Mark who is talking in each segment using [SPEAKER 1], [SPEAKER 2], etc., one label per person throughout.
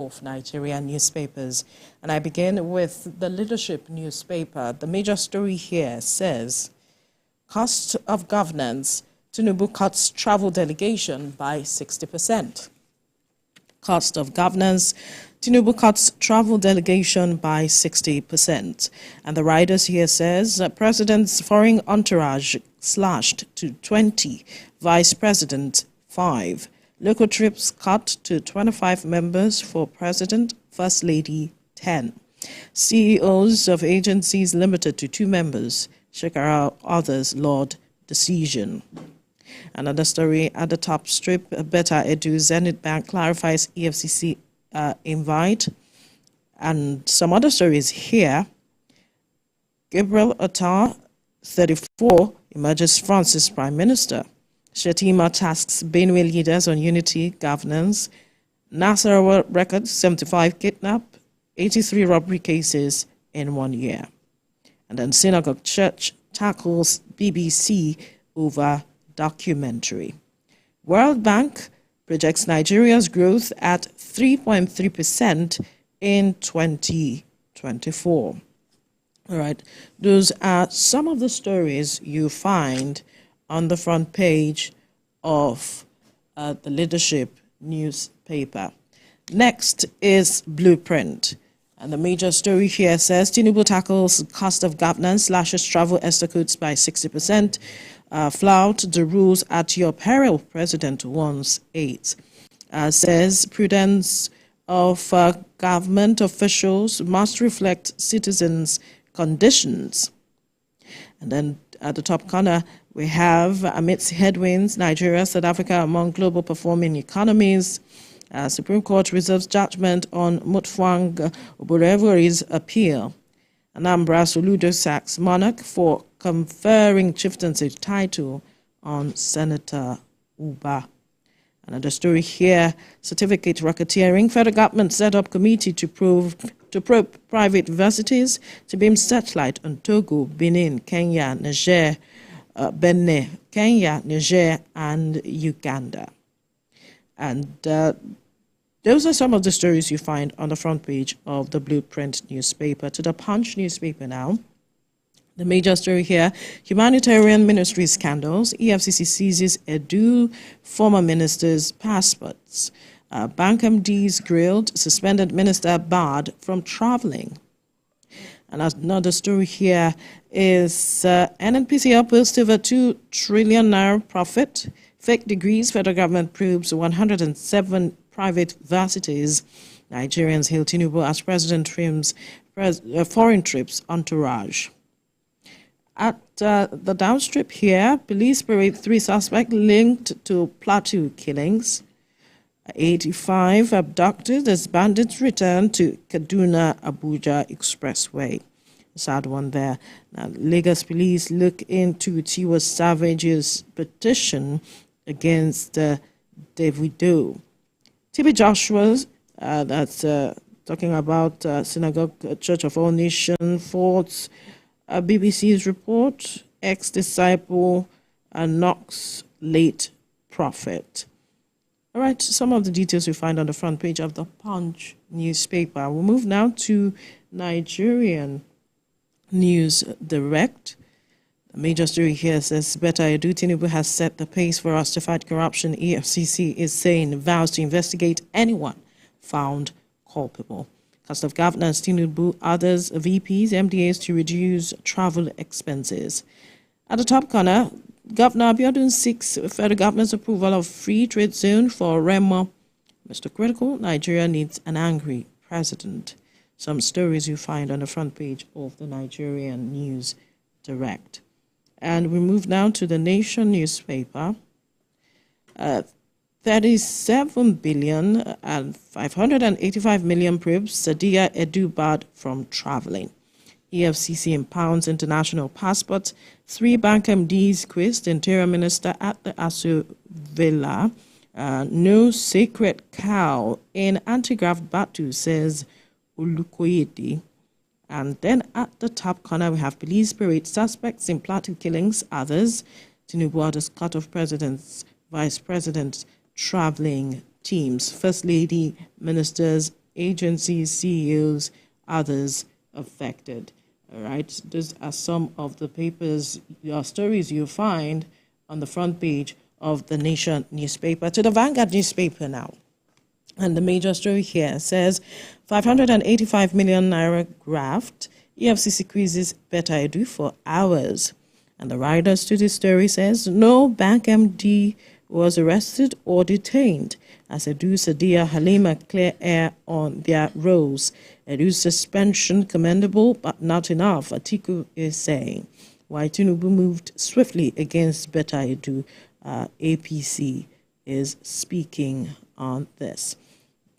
[SPEAKER 1] of Nigerian newspapers. And I begin with the Leadership newspaper. The major story here says, cost of governance, Tinubu cuts travel delegation by 60%. Cost of governance, Tinubu cuts travel delegation by 60%. And the writers here says, President's foreign entourage slashed to 20, Vice President 5. Local trips cut to 25 members for President, First Lady 10. CEOs of agencies limited to 2 members. Shekara others laud decision. Another story at the top strip, Better Edu, Zenith Bank clarifies EFCC invite. And some other stories here. Gabriel Attar, 34, emerges France's Prime Minister. Shetima tasks Benue leaders on unity governance. Nasarawa records 75 kidnap, 83 robbery cases in 1 year. And then Synagogue Church tackles BBC over documentary. World Bank projects Nigeria's growth at 3.3% in 2024. All right, those are some of the stories you find on the front page of the Leadership newspaper. Next is Blueprint. And the major story here says, Tinubu tackles cost of governance, slashes travel escalates by 60%, flout the rules at your peril, President warns 8. Says prudence of government officials must reflect citizens' conditions. And then at the top corner, we have, amidst headwinds, Nigeria, South Africa among global performing economies. Supreme Court reserves judgment on Mutfwang Oborevori's appeal. Anambra Soludo sacks monarch for conferring chieftaincy title on Senator Uba. Another story here, certificate racketeering. Federal government set up committee to probe private universities to beam searchlight on Togo, Benin, Kenya, Niger, and Uganda. And those are some of the stories you find on the front page of the Blueprint newspaper. To the Punch newspaper now. The major story here, humanitarian ministry scandals. EFCC seizes Edu former minister's passports. Bank MDs grilled, suspended minister barred from traveling. And another story here is NNPCL posts over 2 trillion naira profit. Fake degrees, federal government proves 107 private universities. Nigerians hail Tinubu as president trims foreign trips entourage. At the downstrip here, police parade 3 suspects linked to Plateau killings. 85 abducted as bandits return to Kaduna-Abuja Expressway. Sad one there. Now, Lagos police look into Tiwa Savage's petition against Davido. TB Joshua's, that's talking about Synagogue Church of All Nations, Forts, BBC's report, ex-disciple, Knox late prophet. All right, some of the details we find on the front page of the Punch newspaper. We'll move now to Nigerian News Direct. The major story here says, Better Edu, Tinubu has set the pace for us to fight corruption. EFCC is saying vows to investigate anyone found culpable. Cost of governance, Tinubu, others, VPs, MDAs to reduce travel expenses. At the top corner, Governor Abiodun seeks federal government's approval of free trade zone for Remo. Mr. Critical, Nigeria needs an angry president. Some stories you find on the front page of the Nigerian News Direct. And we move now to the Nation newspaper. 37 billion and 585 million probes Sadia Edu barred from traveling. EFCC impounds international passports. 3 bank MDs quizzed Interior Minister at the Asu Villa. No sacred cow in anti-graft battle, says Ulukoyedi. And then at the top corner, we have police parade suspects in Plateau killings, others. Tinubu orders cut off presidents, vice presidents, traveling teams, first lady, ministers, agencies, CEOs, others affected. All right, these are some of the papers, stories you find on the front page of the Nation newspaper. To the Vanguard newspaper now. And the major story here says 585 million naira graft. EFCC quizzes Better Edu for hours. And the riders to this story says no bank MD was arrested or detained as Edu, Sadia, Halima clear air on their roles. Edu's suspension commendable but not enough, Atiku is saying. Why Tinubu moved swiftly against Better Edu, APC is speaking on this.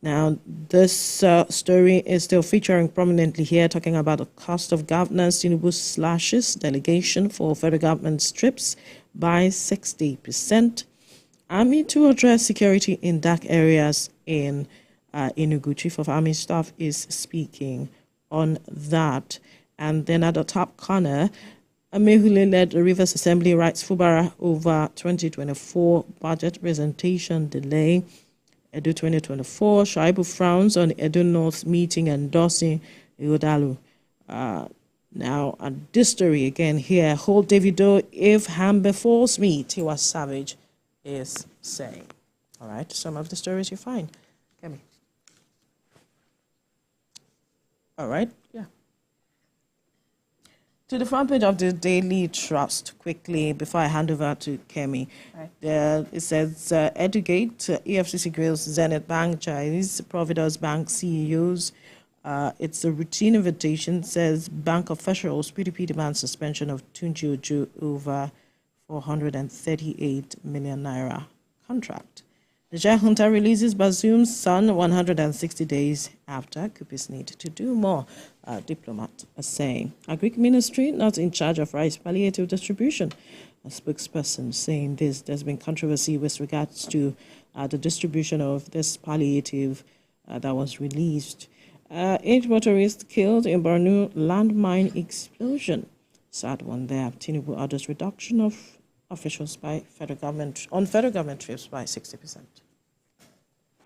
[SPEAKER 1] Now, this story is still featuring prominently here, talking about the cost of governance. Tinubu slashes delegation for federal government trips by 60%. Army to address security in dark areas in Enugu. Chief of Army Staff is speaking on that. And then at the top corner, Amehule-led Rivers Assembly writes Fubara over 2024 budget presentation delay. Edo 2024, Shaibu frowns on Edo North meeting endorsing Igodalu. Now, at this story again here, hold Davido if ham befalls me, Tiwa Savage is saying. All right, some of the stories you find. Kemi. All right, yeah. To the front page of the Daily Trust, quickly, before I hand over to Kemi. Right. It says, Educate, EFCC grills Zenith Bank, Chinese, Providence Bank CEOs. It's a routine invitation, says bank officials, PDP demands suspension of Tunji Ojo over 438 million naira contract. The Niger junta releases Bazoum's son 160 days after. Kupis need to do more, diplomat are saying. Agric Ministry not in charge of rice palliative distribution. A spokesperson saying this. There's been controversy with regards to the distribution of this palliative that was released. 8 motorists killed in Borno landmine explosion. Sad one there. Tinubu orders reduction of officials by federal government trips by 60%.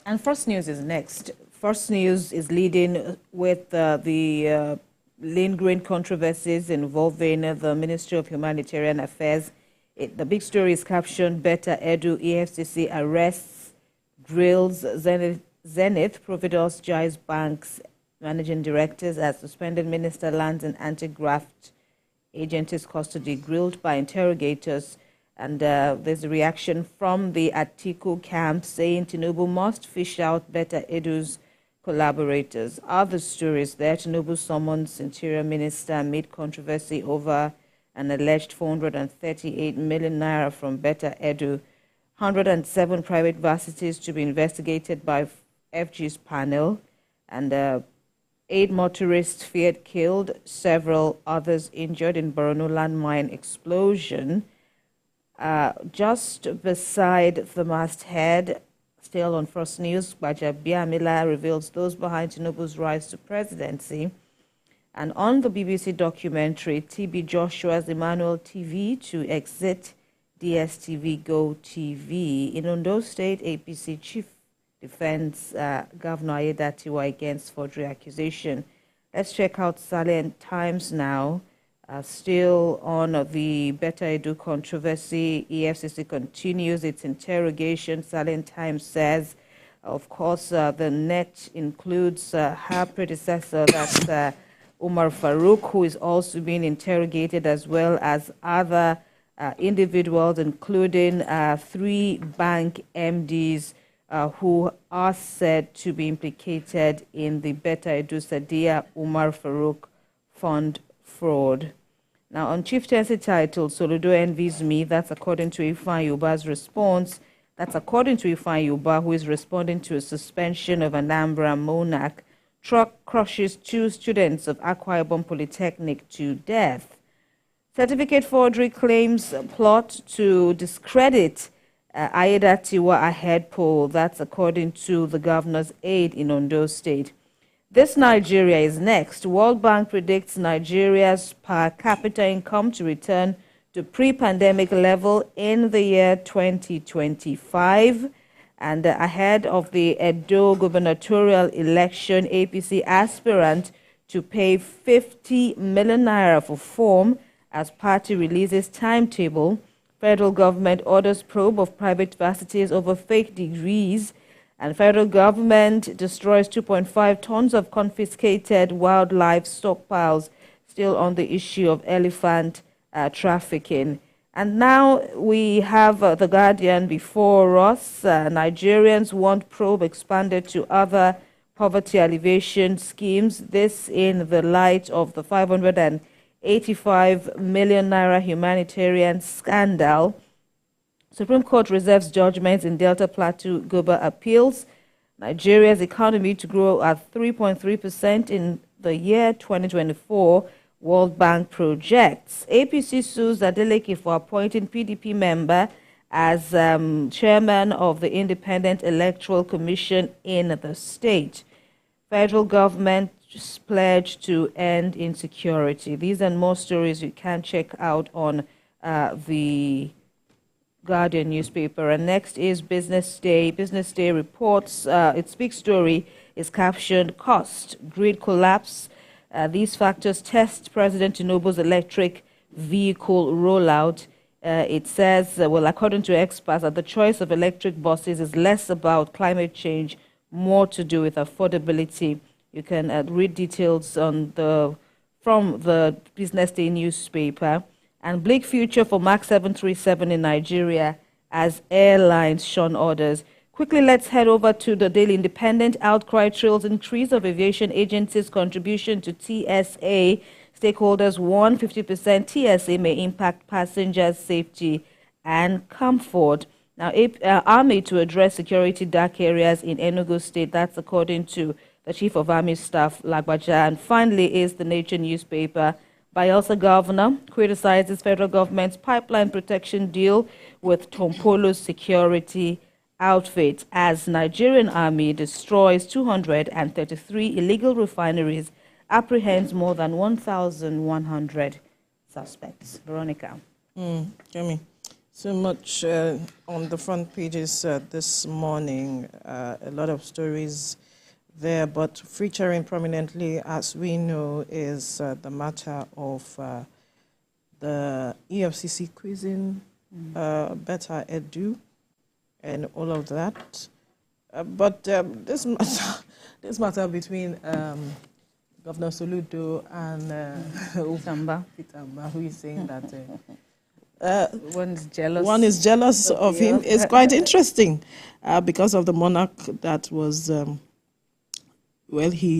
[SPEAKER 2] And First News is next. First News is leading with the lingering controversies involving the Ministry of Humanitarian Affairs. The big story is captioned, Better Edu, EFCC arrests, drills, Zenith, Providence, Jais Bank's managing directors as suspended Minister Lands and Anti-Graft Agencies custody, grilled by interrogators. And there's a reaction from the Atiku camp saying Tinubu must fish out Better Edu's collaborators. Other stories there, Tinubu summons Interior Minister amid controversy over an alleged 438 million naira from Better Edu. 107 private varsities to be investigated by FG's panel. And 8 motorists feared killed, several others injured in Borno landmine explosion. Just beside the masthead, still on First News, Gbajabiamila reveals those behind Tinubu's rise to presidency. And on the BBC documentary, TB Joshua's Emmanuel TV to exit DSTV Go TV. In Ondo State, APC Chief defends Governor Ayedatiwa against forgery accusation. Let's check out Salient Times now. Still on the Better Edu controversy, EFCC continues its interrogation. Salient Times says, of course, the net includes her predecessor, that's Umar Farouk, who is also being interrogated, as well as other individuals, including 3 bank MDs who are said to be implicated in the Better Edu Sadia Umar Farouk fund fraud. Now, on chieftaincy title, Soludo envies me. That's according to Ifan Yuba's response. That's according to Ifan Yuba, who is responding to a suspension of Anambra monarch. Truck crushes 2 students of Akwa Ibom Polytechnic to death. Certificate forgery claims plot to discredit Ayedatiwa ahead poll. That's according to the governor's aide in Ondo State. This Nigeria is next. World Bank predicts Nigeria's per capita income to return to pre-pandemic level in the year 2025. And ahead of the Edo gubernatorial election, APC aspirant to pay 50 million naira for form as party releases timetable. Federal government orders probe of private universities over fake degrees. And federal government destroys 2.5 tons of confiscated wildlife stockpiles, still on the issue of elephant trafficking. And now we have The Guardian before us. Nigerians want probe expanded to other poverty alleviation schemes. This in the light of the 585 million naira humanitarian scandal. Supreme Court reserves judgments in Delta Plateau Goba appeals. Nigeria's economy to grow at 3.3% in the year 2024. World Bank projects. APC sues Delegation for appointing PDP member as chairman of the Independent Electoral Commission in the state. Federal government pledge to end insecurity. These and more stories you can check out on the Guardian newspaper. And next is Business Day. Business Day reports its big story is captioned "Cost, Grid Collapse." These factors test President Tinubu's electric vehicle rollout. It says, well, according to experts, that the choice of electric buses is less about climate change, more to do with affordability. You can read details on from the Business Day newspaper. And bleak future for Max 737 in Nigeria as airlines shun orders. Quickly, let's head over to the Daily Independent. Outcry trails increase of aviation agencies' contribution to TSA. Stakeholders warn 50% TSA may impact passengers' safety and comfort. Now, Army to address security dark areas in Enugu State. That's according to the Chief of Army Staff, Lagbaja. And finally is the Nature newspaper. Bayelsa governor criticizes federal government's pipeline protection deal with Tompolo's security outfit as Nigerian army destroys 233 illegal refineries, apprehends more than 1,100 suspects. Veronica.
[SPEAKER 1] Jimmy, so much on the front pages this morning. A lot of stories there, but featuring prominently, as we know, is the matter of the EFCC quizzing better edu and all of that. But this matter between Governor Soludo and Pitamba, who is saying that one is jealous of him, is quite interesting because of the monarch that was, well, he